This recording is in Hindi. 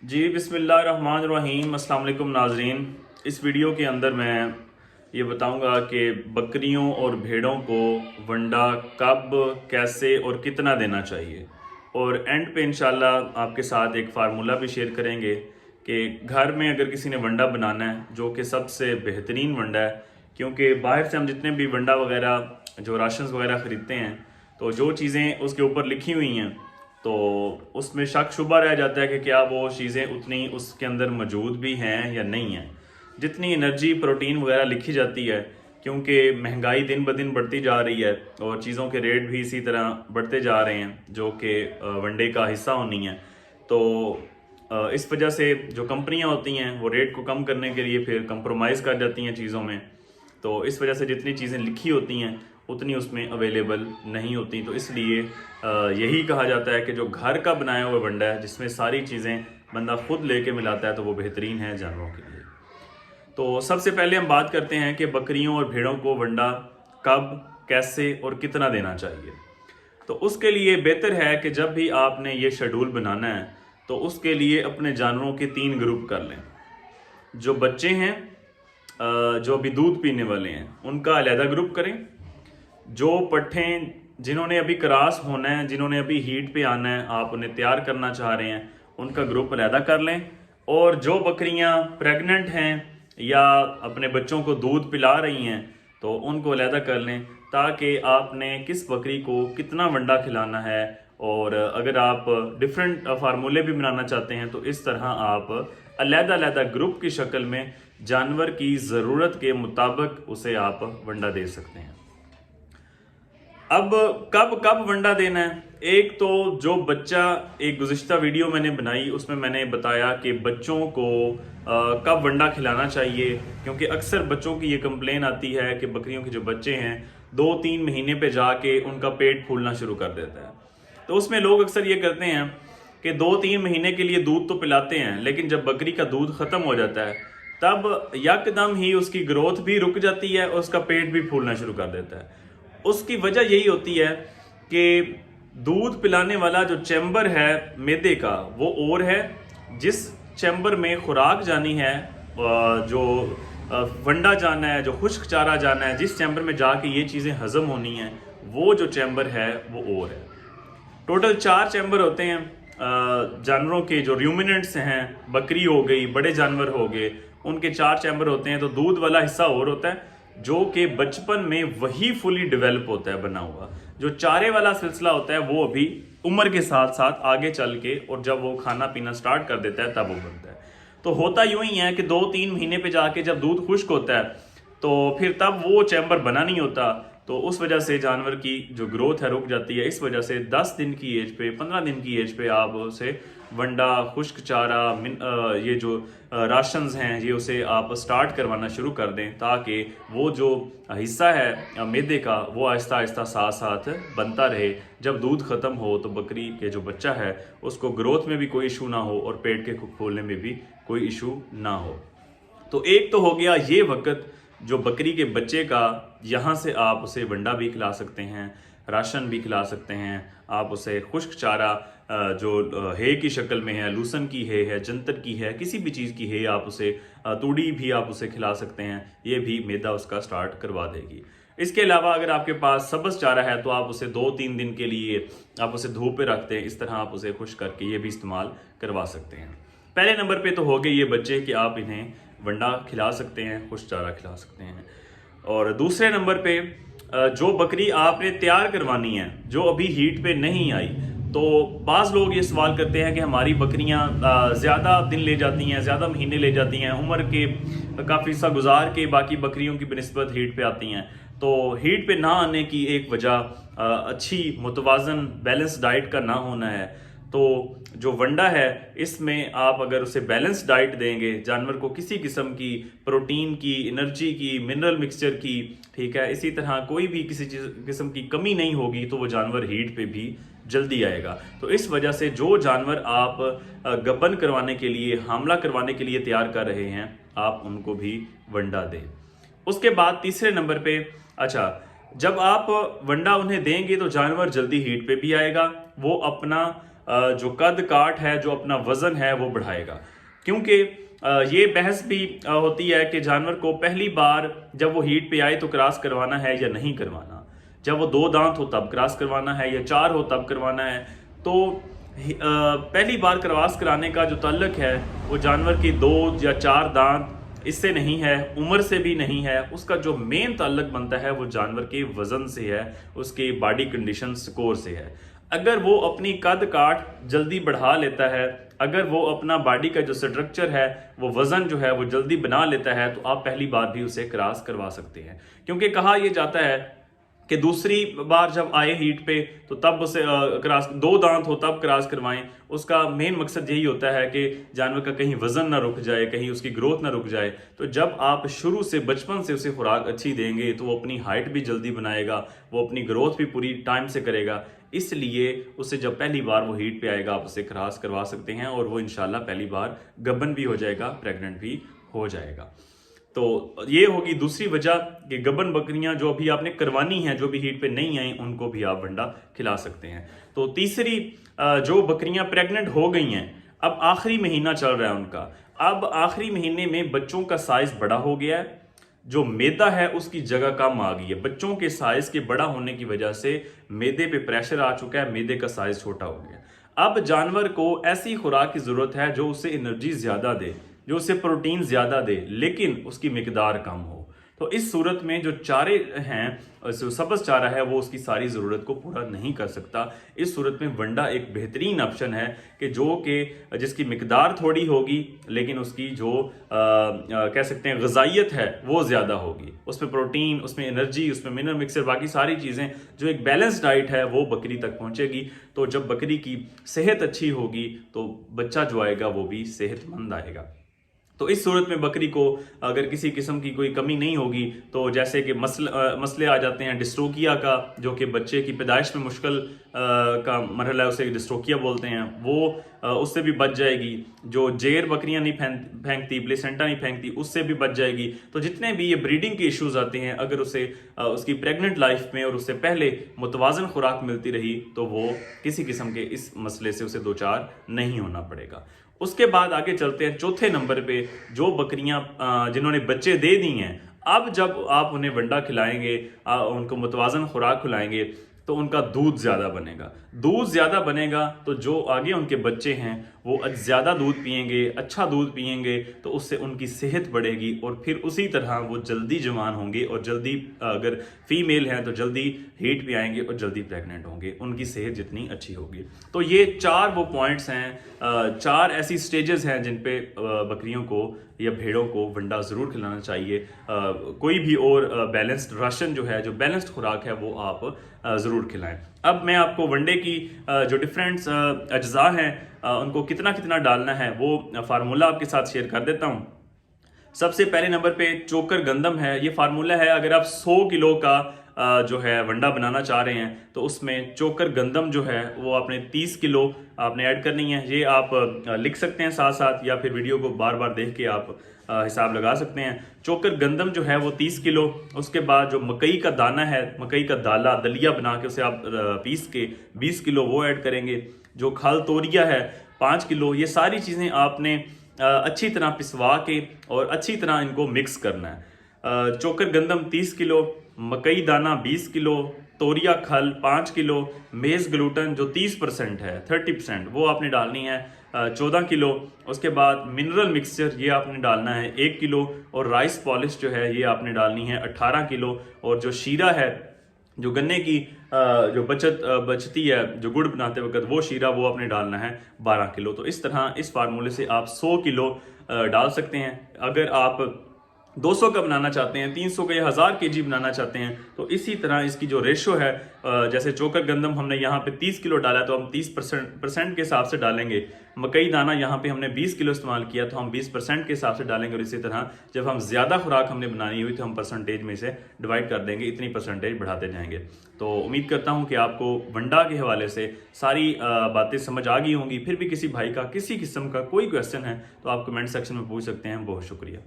जी बिस्मिल्लाहिर्रहमानिर्रहीम अस्सलाम वालेकुम नाजरीन। इस वीडियो के अंदर मैं ये बताऊंगा कि बकरियों और भेड़ों को वंडा कब, कैसे और कितना देना चाहिए। और एंड पे इंशाल्लाह आपके साथ एक फार्मूला भी शेयर करेंगे कि घर में अगर किसी ने वंडा बनाना है जो कि सबसे बेहतरीन वंडा है, क्योंकि बाहर से हम जितने भी वंडा वगैरह जो राशन वगैरह ख़रीदते हैं तो जो चीज़ें उसके ऊपर लिखी हुई हैं तो उसमें शक शुबा रह जाता है कि क्या वो चीज़ें उतनी उसके अंदर मौजूद भी हैं या नहीं हैं। जितनी एनर्जी प्रोटीन वगैरह लिखी जाती है, क्योंकि महंगाई दिन ब दिन बढ़ती जा रही है और चीज़ों के रेट भी इसी तरह बढ़ते जा रहे हैं जो कि वनडे का हिस्सा होनी है। तो इस वजह से जो कंपनियां होती हैं वो रेट को कम करने के लिए फिर कंप्रोमाइज़ कर जाती हैं चीज़ों में। तो इस वजह से जितनी चीज़ें लिखी होती हैं उतनी उसमें अवेलेबल नहीं होती। तो इसलिए यही कहा जाता है कि जो घर का बनाया हुआ वंडा है जिसमें सारी चीज़ें बंदा खुद लेके मिलाता है तो वो बेहतरीन है जानवरों के लिए। तो सबसे पहले हम बात करते हैं कि बकरियों और भेड़ों को वंडा कब, कैसे और कितना देना चाहिए। तो उसके लिए बेहतर है कि जब भी आपने ये शेड्यूल बनाना है तो उसके लिए अपने जानवरों के 3 ग्रुप कर लें। जो बच्चे हैं, जो अभी दूध पीने वाले हैं, उनका अलहदा ग्रुप करें। जो पट्ठे जिन्होंने अभी क्रॉस होना है, जिन्होंने अभी हीट पे आना है, आप उन्हें तैयार करना चाह रहे हैं, उनका ग्रुप अलहदा कर लें। और जो बकरियां प्रेग्नेंट हैं या अपने बच्चों को दूध पिला रही हैं तो उनको अलहदा कर लें, ताकि आपने किस बकरी को कितना वंडा खिलाना है। और अगर आप डिफरेंट फार्मूले भी बनाना चाहते हैं तो इस तरह आप अलहदा अलहदा ग्रुप की शक्ल में जानवर की ज़रूरत के मुताबिक उसे आप वंडा दे सकते हैं। अब कब कब वंडा देना है, एक तो जो बच्चा, एक गुज़िश्ता वीडियो मैंने बनाई उसमें मैंने बताया कि बच्चों को कब वंडा खिलाना चाहिए, क्योंकि अक्सर बच्चों की ये कंप्लेन आती है कि बकरियों के जो बच्चे हैं 2-3 महीने पे जाके उनका पेट फूलना शुरू कर देता है। तो उसमें लोग अक्सर ये करते हैं कि 2-3 महीने के लिए दूध तो पिलाते हैं, लेकिन जब बकरी का दूध ख़त्म हो जाता है तब यकदम ही उसकी ग्रोथ भी रुक जाती है और उसका पेट भी फूलना शुरू कर देता है। उसकी वजह यही होती है कि दूध पिलाने वाला जो चैम्बर है मैदे का वो और है, जिस चैम्बर में खुराक जानी है, जो वंडा जाना है, जो खुश्क चारा जाना है, जिस चैम्बर में जाके ये चीज़ें हजम होनी हैं, वो जो चैम्बर है वो और है। टोटल 4 चैम्बर होते हैं जानवरों के। जो रूमिनेंट्स हैं, बकरी हो गई, बड़े जानवर हो गए, उनके 4 चैम्बर होते हैं। तो दूध वाला हिस्सा और होता है जो कि बचपन में वही फुली डेवलप होता है बना हुआ। जो चारे वाला सिलसिला होता है वो अभी उम्र के साथ साथ आगे चल के, और जब वो खाना पीना स्टार्ट कर देता है तब वो बनता है। तो होता यूं ही है कि 2-3 महीने पे जाके जब दूध खुश्क होता है तो फिर तब वो चैम्बर बना नहीं होता। तो उस वजह से जानवर की जो ग्रोथ है रुक जाती है। इस वजह से 10 दिन की एज पे, 15 दिन की एज पे आप उसे वंडा, खुश्क चारा, ये जो राशंस हैं ये उसे आप स्टार्ट करवाना शुरू कर दें, ताकि वो जो हिस्सा है मैदे का वो आहिस्ता आहिस्ता साथ साथ बनता रहे। जब दूध ख़त्म हो तो बकरी के जो बच्चा है उसको ग्रोथ में भी कोई इशू ना हो और पेट के खोलने में भी कोई इशू ना हो। तो एक तो हो गया ये वक्त जो बकरी के बच्चे का, यहाँ से आप उसे वंडा भी खिला सकते हैं, राशन भी खिला सकते हैं। आप उसे खुश्क चारा जो है की शक्ल में है, लूसन की है, जंतर की है, किसी भी चीज़ की है, आप उसे तूड़ी भी आप उसे खिला सकते हैं। ये भी मैदा उसका स्टार्ट करवा देगी। इसके अलावा अगर आपके पास सब्ज़ चारा है तो आप उसे 2-3 दिन के लिए आप उसे धूप पे रखते हैं, इस तरह आप उसे खुश्क करके ये भी इस्तेमाल करवा सकते हैं। पहले नंबर पे तो हो गए ये बच्चे कि आप इन्हें वंडा खिला सकते हैं, खुश्क चारा खिला सकते हैं। और दूसरे नंबर पे जो बकरी आपने तैयार करवानी है जो अभी हीट पे नहीं आई, तो बाज़ लोग ये सवाल करते हैं कि हमारी बकरियां ज़्यादा दिन ले जाती हैं, ज़्यादा महीने ले जाती हैं, उम्र के काफ़ी सा गुजार के बाकी बकरियों की बनिस्बत हीट पे आती हैं। तो हीट पे ना आने की एक वजह अच्छी मुतवाज़न बैलेंस डाइट का ना होना है। तो जो वंडा है इसमें आप अगर उसे बैलेंस डाइट देंगे, जानवर को किसी किस्म की प्रोटीन की, एनर्जी की, मिनरल मिक्सचर की, ठीक है, इसी तरह कोई भी किसी किस्म की कमी नहीं होगी तो वो जानवर हीट पे भी जल्दी आएगा। तो इस वजह से जो जानवर आप गबन करवाने के लिए, हामला करवाने के लिए तैयार कर रहे हैं, आप उनको भी वंडा दें। उसके बाद तीसरे नंबर पे, अच्छा, जब आप वंडा उन्हें देंगे तो जानवर जल्दी हीट पे भी आएगा, वो अपना जो कद काठ है, जो अपना वजन है वो बढ़ाएगा। क्योंकि ये बहस भी होती है कि जानवर को पहली बार जब वो हीट पे आए तो क्रॉस करवाना है या नहीं करवाना, जब वो 2 दांत हो तब क्रॉस करवाना है या 4 हो तब करवाना है। तो पहली बार क्रॉस कराने का जो ताल्लुक है वो जानवर की 2 या 4 दांत इससे नहीं है, उम्र से भी नहीं है। उसका जो मेन ताल्लुक बनता है वो जानवर के वजन से है, उसके बॉडी कंडीशन स्कोर से है। अगर वो अपनी कद काठ जल्दी बढ़ा लेता है, अगर वो अपना बॉडी का जो स्ट्रक्चर है वो वजन जो है वो जल्दी बना लेता है, तो आप पहली बार भी उसे क्रॉस करवा सकते हैं। क्योंकि कहा यह जाता है कि दूसरी बार जब आए हीट पे तो तब उसे क्रॉस 2 दांत हो तब क्रॉस करवाएं। उसका मेन मकसद यही होता है कि जानवर का कहीं वजन ना रुक जाए, कहीं उसकी ग्रोथ ना रुक जाए। तो जब आप शुरू से बचपन से उसे खुराक अच्छी देंगे तो वो अपनी हाइट भी जल्दी बनाएगा, वो अपनी ग्रोथ भी पूरी टाइम से करेगा। इसलिए उसे जब पहली बार वो हीट पे आएगा आप उसे क्रॉस करवा सकते हैं और वो इंशाल्लाह पहली बार गब्बन भी हो जाएगा, प्रेग्नेंट भी हो जाएगा। तो ये होगी दूसरी वजह कि गब्बन बकरियां जो अभी आपने करवानी है, जो भी हीट पे नहीं आई, उनको भी आप वंडा खिला सकते हैं। तो तीसरी, जो बकरियां प्रेग्नेंट हो गई हैं, अब आखिरी महीना चल रहा है उनका, अब आखिरी महीने में बच्चों का साइज बड़ा हो गया है, जो मैदा है उसकी जगह कम आ गई है। बच्चों के साइज के बड़ा होने की वजह से मैदे पे प्रेशर आ चुका है, मैदे का साइज छोटा हो गया। अब जानवर को ऐसी खुराक की जरूरत है जो उसे एनर्जी ज्यादा दे, जो उसे प्रोटीन ज्यादा दे, लेकिन उसकी मिकदार कम हो। तो इस सूरत में जो चारे हैं, जो सब्ज चारा है, वो उसकी सारी ज़रूरत को पूरा नहीं कर सकता। इस सूरत में वंडा एक बेहतरीन ऑप्शन है कि जिसकी मिकदार थोड़ी होगी लेकिन उसकी जो कह सकते हैं ग़िज़ाइयत है वो ज़्यादा होगी। उसमें प्रोटीन, उसमें एनर्जी, उसमें मिनरल मिक्सर, बाकी सारी चीज़ें, जो एक बैलेंस डाइट है वो बकरी तक पहुँचेगी। तो जब बकरी की सेहत अच्छी होगी तो बच्चा जो आएगा वो भी सेहतमंद आएगा। तो इस सूरत में बकरी को अगर किसी किस्म की कोई कमी नहीं होगी, तो जैसे कि मसले आ जाते हैं डिस्ट्रोकिया का, जो कि बच्चे की पैदाइश में मुश्किल का मरहला है, उसे डिस्ट्रोकिया बोलते हैं, वो उससे भी बच जाएगी। जो जेर बकरियां नहीं फेंकती, प्लेसेंटा नहीं फेंकती, उससे भी बच जाएगी। तो जितने भी ये ब्रीडिंग के इश्यूज आते हैं, अगर उसे उसकी प्रेग्नेंट लाइफ में और उससे पहले मुतवाजन खुराक मिलती रही तो वो किसी किस्म के इस मसले से उसे दो चार नहीं होना पड़ेगा। उसके बाद आगे चलते हैं चौथे नंबर पे, जो बकरियां जिन्होंने बच्चे दे दी हैं, अब जब आप उन्हें वंडा खिलाएंगे, उनको मुतवाजन खुराक खिलाएंगे तो उनका दूध ज़्यादा बनेगा। दूध ज़्यादा बनेगा तो जो आगे उनके बच्चे हैं वो ज़्यादा दूध पिएंगे, अच्छा दूध पिएंगे, तो उससे उनकी सेहत बढ़ेगी और फिर उसी तरह वो जल्दी जवान होंगे और जल्दी, अगर फीमेल हैं तो जल्दी हीट पे आएंगे और जल्दी प्रेग्नेंट होंगे, उनकी सेहत जितनी अच्छी होगी। तो ये 4 वो पॉइंट्स हैं, 4 ऐसी स्टेजेस हैं जिन पे बकरियों को या भेड़ों को वंडा ज़रूर खिलाना चाहिए। कोई भी और बैलेंस्ड राशन जो है, जो बैलेंस्ड खुराक है, वो आप ज़रूर खिलाएं। अब मैं आपको वनडे की जो डिफरेंट अज्जा हैं, उनको कितना कितना डालना है वो फार्मूला आपके साथ शेयर कर देता हूँ। सबसे पहले नंबर पे चोकर गंदम है। ये फार्मूला है, अगर आप 100 किलो का जो है वंडा बनाना चाह रहे हैं तो उसमें चोकर गंदम जो है वो आपने 30 किलो आपने ऐड करनी है। ये आप लिख सकते हैं साथ साथ, या फिर वीडियो को बार बार देख के आप हिसाब लगा सकते हैं। चोकर गंदम जो है वो 30 किलो। उसके बाद जो मकई का दाना है, मकई का दाला दलिया बना के उसे आप पीस के 20 किलो वो ऐड करेंगे। जो खल तोरिया है 5 किलो। ये सारी चीज़ें आपने अच्छी तरह पिसवा के और अच्छी तरह इनको मिक्स करना है। चोकर गंदम 30 किलो, मकई दाना 20 किलो, तोरिया खल 5 किलो, मेज़ ग्लूटन जो 30% है, 30% वो आपने डालनी है 14 किलो। उसके बाद मिनरल मिक्सचर ये आपने डालना है 1 किलो, और राइस पॉलिश जो है ये आपने डालनी है 18 किलो। और जो शीरा है, जो गन्ने की जो बचती है जो गुड़ बनाते वक्त, वो शीरा वो आपने डालना है 12 किलो। तो इस तरह इस फार्मूले से आप 100 किलो डाल सकते हैं। अगर आप 200 का बनाना चाहते हैं, 300 का या 1000 kg बनाना चाहते हैं, तो इसी तरह इसकी जो रेशो है, जैसे चोकर गंदम हमने यहाँ पे 30 किलो डाला तो हम 30% के हिसाब से डालेंगे। मकई दाना यहाँ पे हमने 20 किलो इस्तेमाल किया तो हम 20% के हिसाब से डालेंगे। और इसी तरह जब हम ज़्यादा खुराक हमने बनानी हुई तो हम परसेंटेज में से डिवाइड कर देंगे, इतनी परसेंटेज बढ़ाते जाएंगे। तो उम्मीद करता हूँ कि आपको वंडा के हवाले से सारी बातें समझ आ गई होंगी। फिर भी किसी भाई का किसी किस्म का कोई क्वेश्चन है तो आप कमेंट सेक्शन में पूछ सकते हैं। बहुत शुक्रिया।